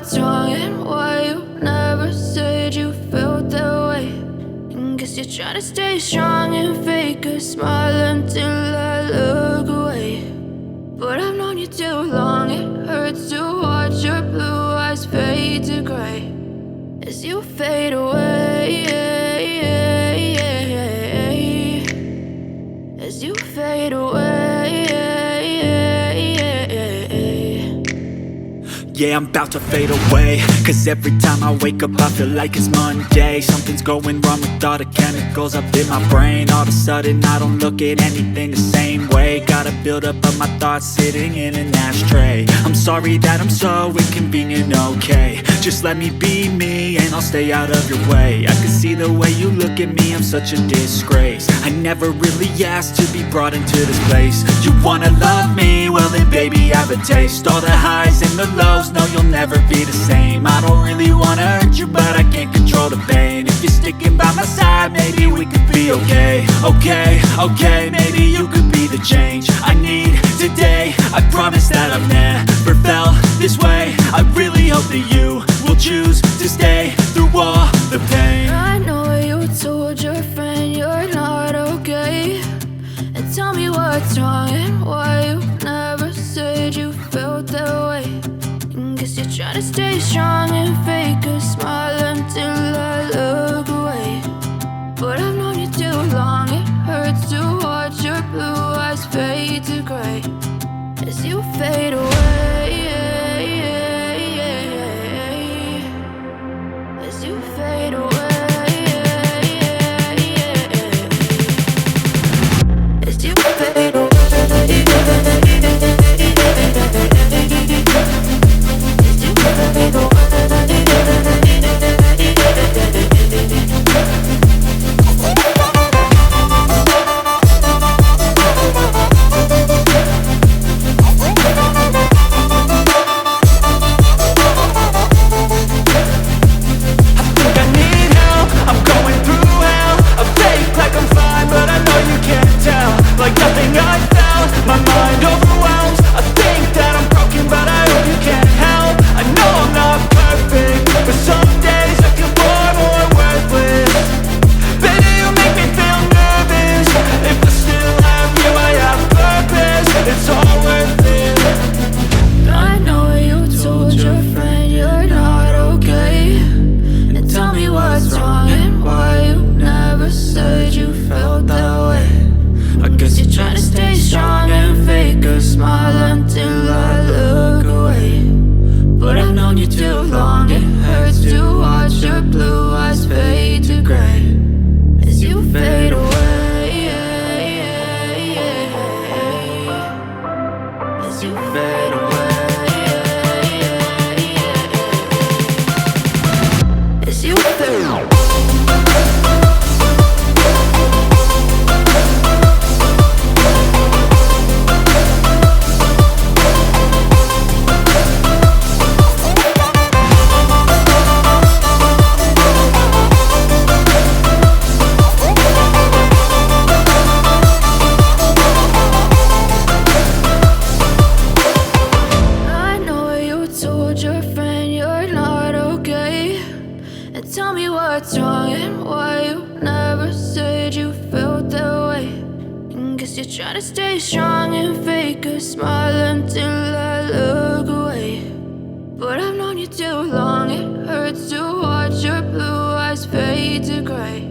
what's wrong and why you never said you felt that way. And guess you're trying to stay strong and fake a smile until I look away. But I've known you too long, it hurts to watch your blue eyes fade to gray as you fade away, as you fade away. Yeah, I'm about to fade away, cause every time I wake up I feel like it's Monday. Something's going wrong with all the chemicals up in my brain. All of a sudden I don't look at anything the same way. Got a buildup of my thoughts sitting in an ashtray. I'm sorry that I'm so inconvenient, okay. Just let me be me and I'll stay out of your way. I can see the way you look at me, I'm such a disgrace. I never really asked to be brought into this place. You wanna love me? Well then baby I have a taste. All the highs and the lows, no you'll never be the same. I don't really wanna hurt you but I can't control the pain. If you're sticking by my side maybe we could be okay. Okay, maybe you could be the change I need today. I promise that I've never felt this way. I really hope that you will choose to stay through all the pain. I know you told your friend you're not okay, and tell me what's wrong and why you never said you felt that way. And guess you're trying to stay strong and fake a smile until I look away. But I've known you too long, it hurts to watch your blue eyes fade to gray as you fade away, as you fade away, as you fade away. Trying to stay strong and fake a smile until I look away. But I've known you too long, it hurts to watch your blue eyes fade to gray as you fade away, as you fade away, as you fade away. Tell me what's wrong and why you never said you felt that way. And guess you're trying to stay strong and fake a smile until I look away. But I've known you too long, it hurts to watch your blue eyes fade to gray